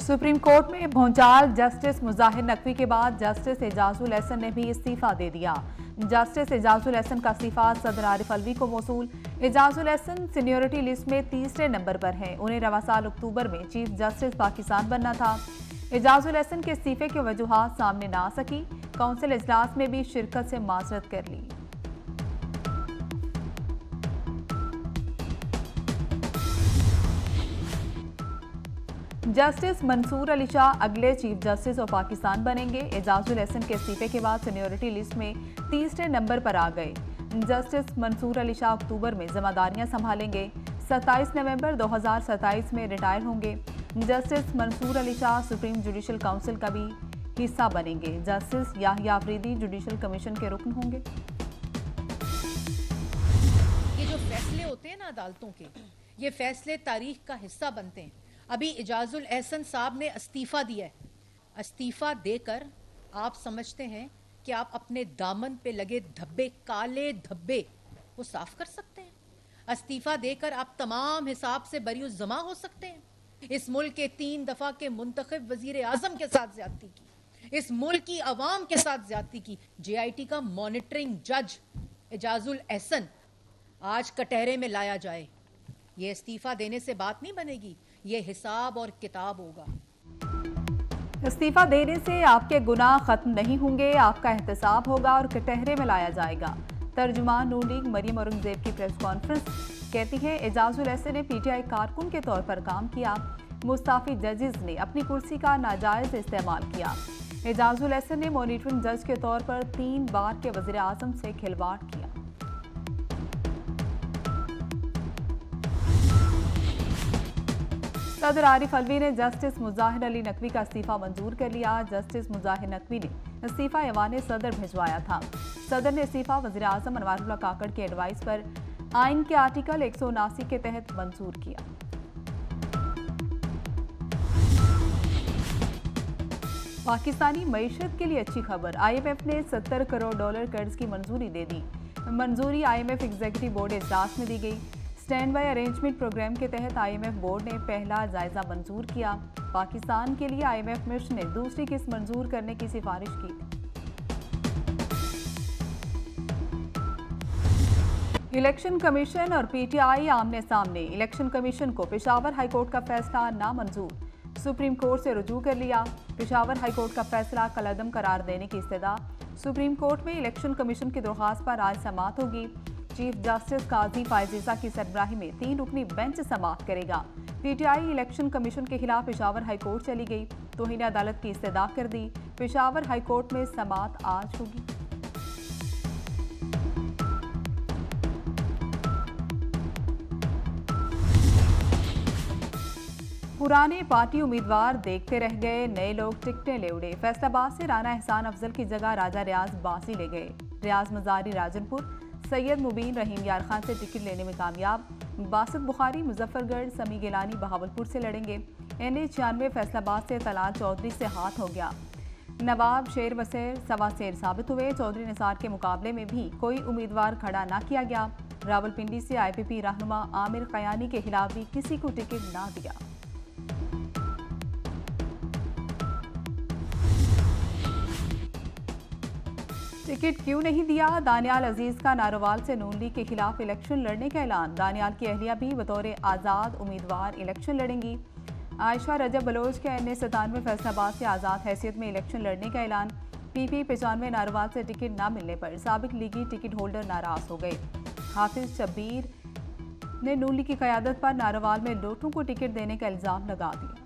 Supreme court में भोंचाल। Justice मुजाहिर Naqvi के बाद जस्टिस एजाजुल एहसन ने भी इस्तीफा दे दिया। जस्टिस एजाजुल एहसन का इस्तीफा सदर आरिफ अलवी को मौसूल। एजाजुल एहसन सीनियरिटी लिस्ट में तीसरे नंबर पर हैं। उन्हें रवा साल अक्टूबर में चीफ जस्टिस पाकिस्तान बनना था। एजाजुल एहसन के इस्तीफे की वजूहात सामने ना आ सकी। काउंसिल इजलास में भी शिरकत से माजरत कर ली। जस्टिस मंसूर अली शाह अगले चीफ जस्टिस ऑफ पाकिस्तान बनेंगे। एजाजुल एहसन के इस्तीफे के बाद सीनियरिटी लिस्ट में तीसरे नंबर पर आ गए। जस्टिस मंसूर अली शाह अक्टूबर में जिम्मेदारियां संभालेंगे। 27 नवंबर 2027 में रिटायर होंगे। Justice Mansoor Ali Shah supreme judicial council का भी हिस्सा बनेंगे। Justice Yahya Afridi judicial commission के रुकन होंगे। ये जो फैसले होते हैं ना अदालतों के, ये फैसले तारीख का हिस्सा बनते हैं। अभी एजाजुल एहसन साहब ने इस्तीफा दिया है। इस्तीफा देकर आप समझते हैं कि आप अपने दामन पे लगे धब्बे, काले धब्बे, वो साफ कर सकते हैं? इस्तीफा देकर आप तमाम हिसाब से बरी जमा हो सकते हैं? इस मुल्क के 3 दफा के मुंतखब वजीर आजम के साथ ज्यादती की, इस मुल्क की अवाम के साथ ज्यादती की। JIT का मॉनिटरिंग जज एजाजुल एहसन आज कटहरे में लाया जाए। ये इस्तीफा देने से बात नहीं बनेगी, ये हिसाब और किताब होगा। इस्तीफा देने से आपके गुनाह खत्म नहीं होंगे, आपका एहतसाब होगा और कटहरे में लाया जाएगा। तर्जुमान नून लीग मरियम औरंगजेब की प्रेस कॉन्फ्रेंस कहती है एजाजुल एहसन ने PTI कारकुन के तौर पर काम किया। मुस्ताफी जजेस ने अपनी कुर्सी का नाजायज इस्तेमाल किया। एजाजुल एहसन ने मॉनिटरिंग जज के तौर पर 3 बार के वजीर आजम से खिलवाड़ किया। सदर आरिफ अलवी ने जस्टिस मुजाहिर अली नकवी का इस्तीफा मंजूर कर लिया। जस्टिस मुजाहिर नकवी ने इस्तीफा ऐवान सदर भिजवाया था। सदर ने इस्तीफा वज़ीर आज़म अनवारुल्लाह काकड़ के एडवाइस पर आइन के आर्टिकल 179 के तहत मंजूर किया। पाकिस्तानी मईशत के लिए अच्छी खबर। IMF ने $70 करोड़ कर्ज की मंजूरी दे दी। मंजूरी IMF एग्जीक्यूटिव बोर्ड इजलास में दी गई। स्टैंड बाय अरेंजमेंट प्रोग्राम के तहत IMF बोर्ड ने पहला जायजा मंजूर किया। पाकिस्तान के लिए IMF मिशन ने दूसरी किस्त मंजूर करने की सिफारिश की थी। इलेक्शन कमीशन और PTI आमने सामने। इलेक्शन कमीशन को पेशावर हाईकोर्ट का फैसला नामंजूर। सुप्रीम कोर्ट से रुजू कर लिया। पेशावर हाईकोर्ट का फैसला कलअदम करार देने की इस्तदा। सुप्रीम कोर्ट में इलेक्शन कमीशन की दरख्वास्त पर आज समाअत होगी। चीफ जस्टिस काजी फायजीजा की सरबराही में 3 रुकनी बेंच समाअत करेगा। PTI इलेक्शन कमीशन के खिलाफ पेशावर हाईकोर्ट चली गई, तौहीन अदालत की इस्तदा कर दी। पेशावर हाईकोर्ट में समाअत आज होगी। पुराने पार्टी उम्मीदवार देखते रह गए, नए लोग टिकटें ले उड़े। फैसलाबाद से राना एहसान अफजल की जगह राजा रियाज बासी ले गए। रियाज मजारी राजनपुर, सैयद मुबीन रहीम यार खान से टिकट लेने में कामयाब। बासित बुखारी मुजफ्फरगढ़, समी गिलानी बहावलपुर से लड़ेंगे। NA-96 फैसलाबाद से तलाल चौधरी से हाथ हो गया। नवाब शेर वसेर सवा शेर साबित हुए। चौधरी निसार के मुकाबले में भी कोई उम्मीदवार खड़ा ना किया गया। रावलपिंडी से IPP रहनुमा आमिर कयानी के खिलाफ भी किसी को टिकट ना दिया। टिकट क्यों नहीं दिया? दानियाल अजीज का नारोवाल से नून लीग के खिलाफ इलेक्शन लड़ने का ऐलान। दानियाल की अहलिया भी बतौर आज़ाद उम्मीदवार इलेक्शन लड़ेंगी। आयशा रजब बलोच के NA-97 फैसलाबाद से आज़ाद हैसियत में इलेक्शन लड़ने का ऐलान। PP 95 नारोवाल से टिकट न मिलने पर साबिक लीगी टिकट होल्डर नाराज हो गए। हाफिज शब्बीर ने नून लीग की क़यादत पर नारोवाल में लोटों को टिकट देने का इल्ज़ाम लगा दिया।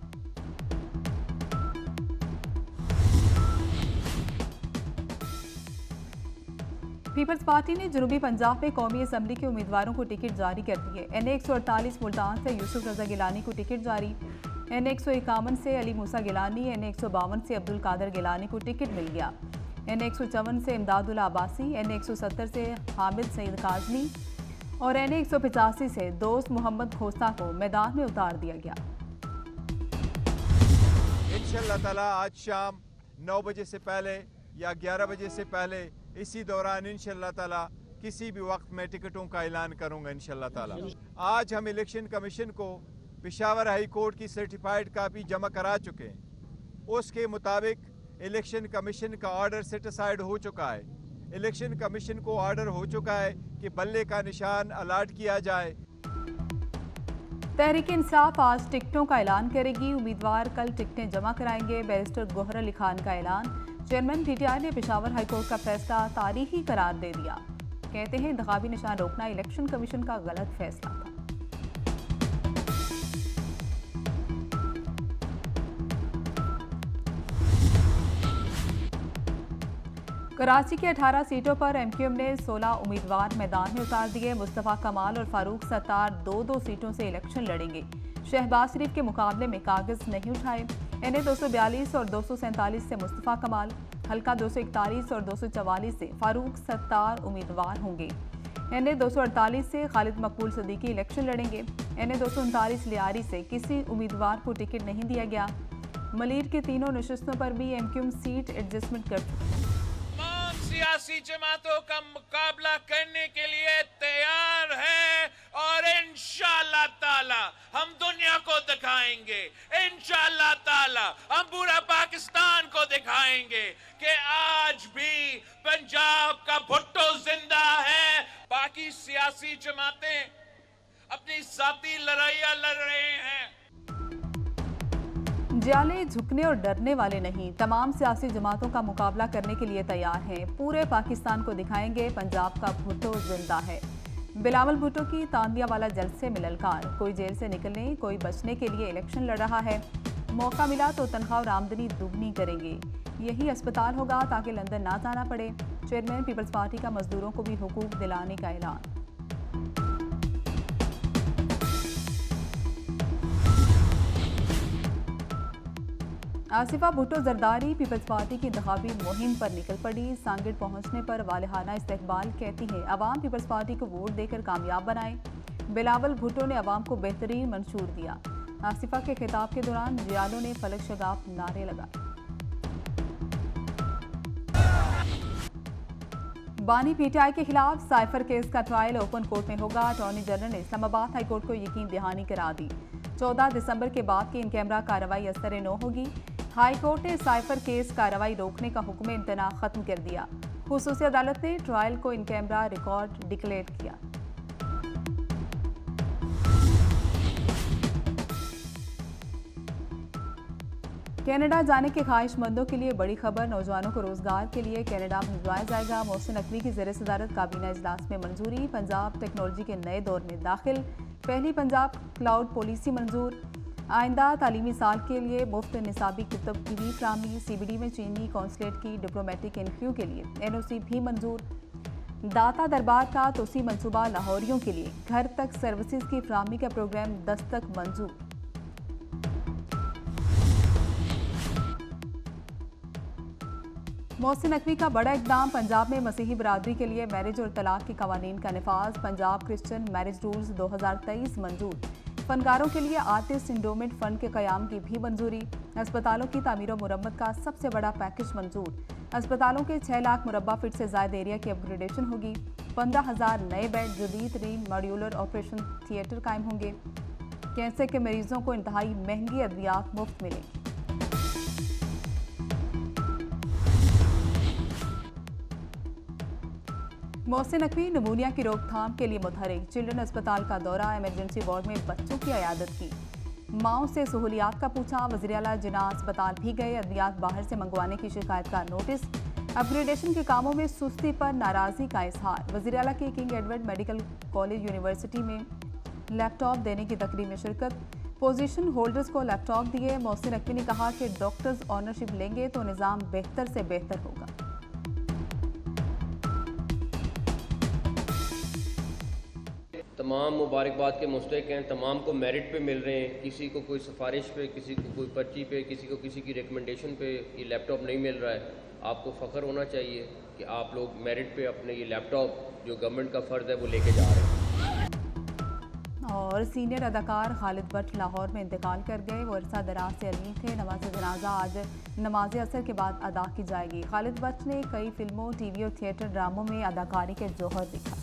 पीपल्स पार्टी ने जनूबी पंजाब में कौमी असम्बली के उम्मीदवारों को टिकट जारी कर दिए। NA-148 मुल्तान से यूसुफ रजा गिलानी को टिकट जारी। NA-151 से अली मूसा गिलानी, NA-152 से अब्दुल कादर गिलानी को टिकट मिल गया। NA-154 से इमदादुल अब्बासी, NA-170 से हामिद सईद काजमी और NA-185 से दोस्त मोहम्मद खोस्ता को मैदान में उतार दिया गया। इंशाअल्लाह ताला आज शाम 9 बजे से पहले या 11 बजे से पहले इसी दौरान इंशाअल्लाह ताला किसी भी वक्त मैं टिकटों का ऐलान करूंगा इंशाअल्लाह ताला। आज हम इलेक्शन कमीशन को पेशावर हाई कोर्ट की सर्टिफाइड कापी जमा करा चुके हैं। उसके मुताबिक इलेक्शन कमीशन का ऑर्डर सेट असाइड हो चुका है। इलेक्शन कमीशन को ऑर्डर हो चुका है कि बल्ले का निशान अलाट किया जाए। तहरीक इंसाफ आज टिकटों का ऐलान करेगी। उम्मीदवार कल टिकटें जमा कराएंगे। बैरिस्टर गोहर अली खान का ऐलान। चेयरमैन पीटीआई ने पेशावर हाईकोर्ट का फैसला तारीखी करार दे दिया। कहते हैं इंतखाबी निशान रोकना इलेक्शन कमीशन का गलत फैसला था। कराची के 18 सीटों पर एमक्यूएम ने 16 उम्मीदवार मैदान में उतार दिए। मुस्तफ़ा कमाल और फारूक सत्तार 2-2 सीटों से इलेक्शन लड़ेंगे। शहबाज शरीफ के मुकाबले में कागज नहीं उठाए। इन्हें 242 और 247 से मुस्तफ़ा कमाल, हल्का 241 और 244 से फारूक सत्तार उम्मीदवार होंगे। इन्हें 248 से खालिद मकबूल सदीकी इलेक्शन लड़ेंगे। इन्हें 239 लियारी से किसी उम्मीदवार को टिकट नहीं दिया गया। मलीर के तीनों नशिस्तों पर भी एमक्यूएम सीट एडजस्टमेंट कर चुकी है। सियासी जमातों का मुकाबला करने के लिए तैयार है और इंशाअल्लाह ताला हम दुनिया को दिखाएंगे। इंशाअल्लाह ताला हम पूरा पाकिस्तान को दिखाएंगे कि आज भी पंजाब का भुट्टो जिंदा है। बाकी सियासी जमातें अपनी जाती लड़ाइयां लड़ रहे हैं। जाले झुकने और डरने वाले नहीं। तमाम सियासी जमातों का मुकाबला करने के लिए तैयार हैं। पूरे पाकिस्तान को दिखाएंगे पंजाब का भुट्टो जिंदा है। बिलावल भुट्टो की तांदिया वाला जलसे में ललकार। कोई जेल से निकलने, कोई बचने के लिए इलेक्शन लड़ रहा है। मौका मिला तो तनख्वाह और आमदनी दुगनी करेंगे। यही अस्पताल होगा ताकि लंदन ना जाना पड़े। चेयरमैन पीपल्स पार्टी का मजदूरों को भी हुकूक दिलाने का ऐलान। आसिफा भुट्टो जरदारी पीपल्स पार्टी की इंतखाबी मुहिम पर निकल पड़ी। सांगड़ पहुंचने पर वालिहाना इस्तकबाल। कहती है अवाम पीपल्स पार्टी को वोट देकर कामयाब बनाए। बिलावल भुट्टो ने अवाम को बेहतरीन मंशूर दिया। आसिफा के खिताब के दौरान जियालों ने फलक शगाफ नारे लगाए। बानी पीटीआई के खिलाफ साइफर केस का ट्रायल ओपन कोर्ट में होगा। अटॉर्नी जनरल ने इस्लामाबाद हाईकोर्ट को यकीन दहानी करा दी। 14 दिसंबर के बाद की इन कैमरा कार्रवाई असर न होगी। हाईकोर्ट ने साइफर केस कार्रवाई रोकने का हुक्म इम्तना खत्म कर दिया। खुसूसी अदालत ने ट्रायल को इन कैमरा रिकॉर्ड डिक्लेयर किया। कनाडा जाने के ख्वाहिशमंदों के लिए बड़ी खबर। नौजवानों को रोजगार के लिए कनाडा भिजवाया जाएगा। मोहसिन नकवी की ज़ेर सदारत काबीना इजलास में मंजूरी। पंजाब टेक्नोलॉजी के नए दौर में दाखिल। पहली पंजाब क्लाउड पॉलिसी मंजूर। आइंदा तालीमी साल के लिए मुफ्त निसाबी कुतुब की भी फ्राहमी। CBD में चीनी कौंसलेट की डिप्लोमेटिक इनक्यू के लिए NOC भी मंजूर। दाता दरबार का तोसी मंसूबा लाहौरियों के लिए घर तक सर्विसेज की फ्राहमी का प्रोग्राम दस्तक मंजूर। मोहसिन नकवी का बड़ा इकदाम। पंजाब में मसीही बरादरी के लिए मैरिज और तलाक के कवानीन का निफाज। पंजाब क्रिश्चियन मैरिज रूल्स 2023 मंजूर। फनकारों के लिए आर्टिस्ट इंडोमेंट फंड के कयाम की भी मंजूरी। अस्पतालों की तामीर और मुरम्मत का सबसे बड़ा पैकेज मंजूर। अस्पतालों के 6 लाख मुरब्बा फीट से ज़ायद एरिया की अपग्रेडेशन होगी। 15,000 नए बेड, जदीद तरीन मॉड्यूलर ऑपरेशन थिएटर कायम होंगे। कैंसर के मरीजों को इंतहाई महंगी अद्वियात मुफ्त मिलेंगी। मोहसिन नकवी नमूनिया की रोकथाम के लिए मुतहरिक। चिल्ड्रन अस्पताल का दौरा। इमरजेंसी वार्ड में बच्चों की अयादत की। माओ से सहूलियात का पूछा। वज़ीर आला जिना अस्पताल भी गए। अद्वियात बाहर से मंगवाने की शिकायत का नोटिस। अपग्रेडेशन के कामों में सुस्ती पर नाराज़गी का इजहार। वज़ीर आला की king Edward medical college university में लैपटॉप देने की तकरीब में शिरकत। पोजीशन होल्डर्स को लैपटॉप दिए। मोहसिन नकवी ने कहा कि डॉक्टर्स ऑनरशिप लेंगे तो निज़ाम बेहतर से बेहतर होगा। तमाम मुबारकबाद के मुस्तहिक हैं। तमाम को मेरिट पे मिल रहे हैं। किसी को कोई सिफारिश पे, किसी को कोई पर्ची पे, किसी को किसी की रिकमेंडेशन पे ये लैपटॉप नहीं मिल रहा है। आपको फ़ख्र होना चाहिए कि आप लोग मेरिट पे अपने ये लैपटॉप जो गवर्नमेंट का फ़र्ज़ है वो लेके जा रहे हैं। और सीनियर अदाकार खालिद भट्ट लाहौर में इंतकाल कर गए। वो अरसा दराज से अलीम थे। नमाज जनाजा आज नमाज असर के बाद अदा की जाएगी। खालिद भट्ट ने कई फिल्मों, TV और थिएटर ड्रामों में अदाकारी के जौहर दिखा।